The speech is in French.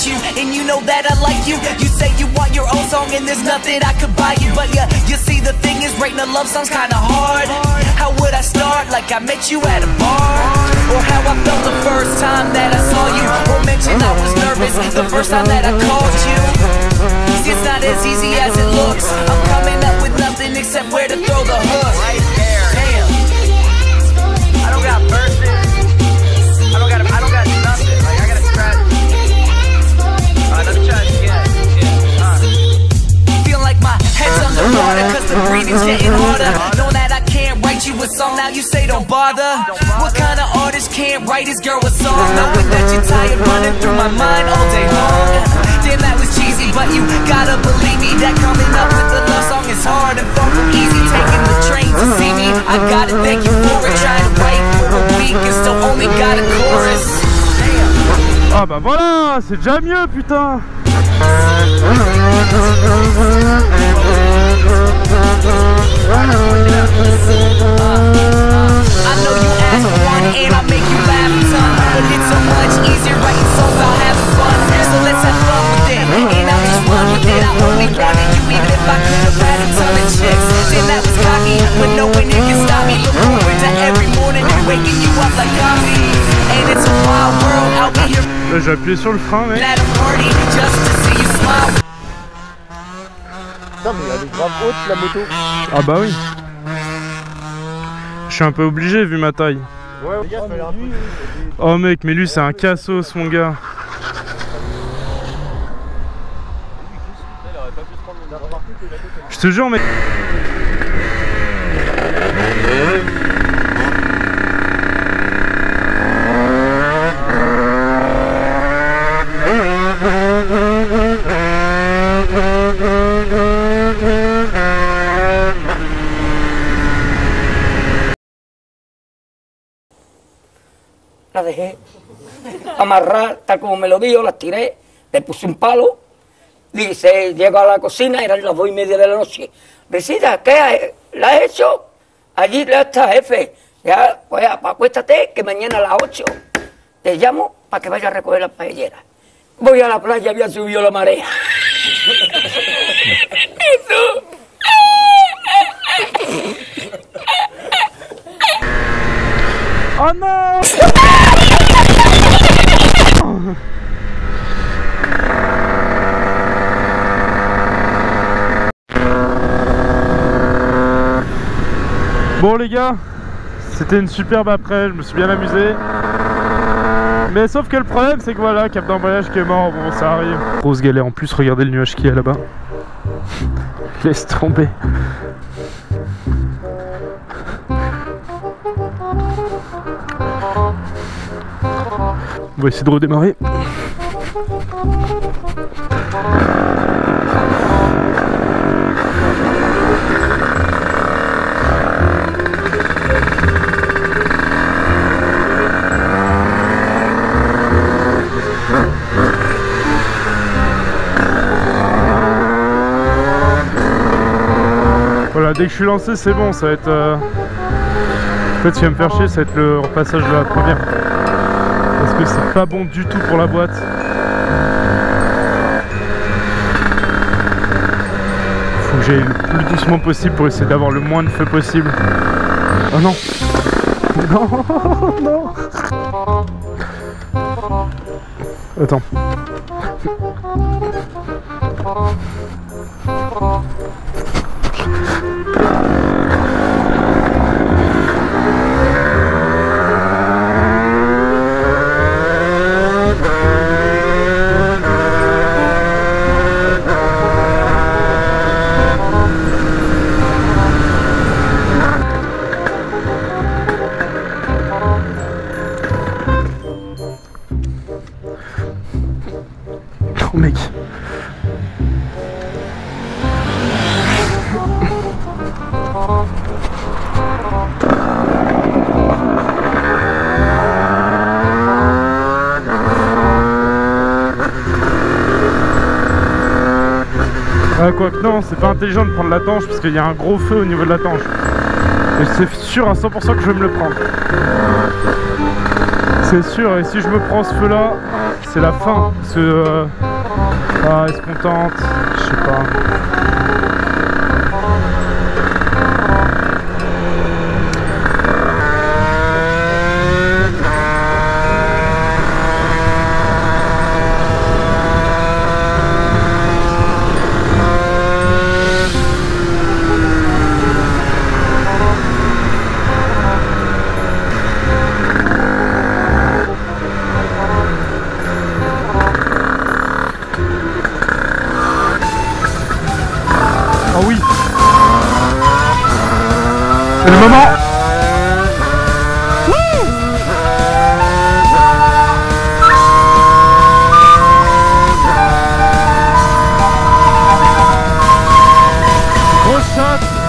You and you know that I like you. You say you want your own song and there's nothing I could buy you. But yeah, you see the thing is writing a love song's kinda hard. How would I start? Like I met you at a bar, or how I felt the first time that I saw you, or mention I was nervous the first time that I called you. See, it's not as easy as it looks. I'm coming up with nothing except where to throw the hook. Right there. Damn. I don't got verses. I don't got nothing. Like I gotta scratch. Feel like my head's underwater cause the breathing's getting harder. Know that I can't write you a song, now you say don't bother. What kind of artist can't write his girl a song? Knowing that you're tired running through my mind all day long. Damn, that was cheesy, but you gotta believe me that coming up with a love song is hard and far from easy. Taking the train to see me, I gotta thank you for it. Trying to write for a week and still only got a chorus. Ah bah voilà, c'est déjà mieux putain. I know you asked for one and I'll make you laugh a ton, but it's so much easier writing songs I'll have fun. So let's have fun with it, and I'll just run with it. I only wanted you even if I could have had a ton of chicks. Then that was cocky, but no one can stop me. Look forward to every morning and waking you up like coffee. And it's a wild world out here. Là j'ai appuyé sur le frein mec. At a party just to see you smile. Non mais elle est grave haute la moto. Ah bah oui. Je suis un peu obligé vu ma taille. Ouais, les gars, fallait un peu. Oh mec, mais lui c'est un cassos mon gars. Je te jure mec. La dejé amarrar tal como me lo dijo, las tiré, le puse un palo, dice, llego a la cocina, eran las 2:30 de la noche. Risita, ¿qué la has hecho? Allí ya está, jefe. Ya, pues acuéstate, que mañana a las 8 te llamo para que vayas a recoger las paelleras. Voy a la playa, había subido la marea. Eso. Oh non. Bon les gars, c'était une superbe après, je me suis bien amusé. Mais sauf que le problème c'est que voilà, cap d'embrayage qui est mort, bon ça arrive. Grosse galère en plus, regardez le nuage qu'il y a là-bas. Laisse tomber. On va essayer de redémarrer. Voilà, dès que je suis lancé, c'est bon, ça va être... En fait, ce qui va me faire chier, ça va être le repassage de la première. Parce que c'est pas bon du tout pour la boîte. Faut que j'aille le plus doucement possible pour essayer d'avoir le moins de feu possible. Oh non. Non, non. Attends. Oh mec. Quoique non, c'est pas intelligent de prendre la tanche parce qu'il y a un gros feu au niveau de la tanche. Et c'est sûr à 100% que je vais me le prendre. C'est sûr, et si je me prends ce feu là, c'est la fin. Parce que... ah, est-ce qu'on tente? Je sais pas. Oh oui, c'est le moment. Grosse shot.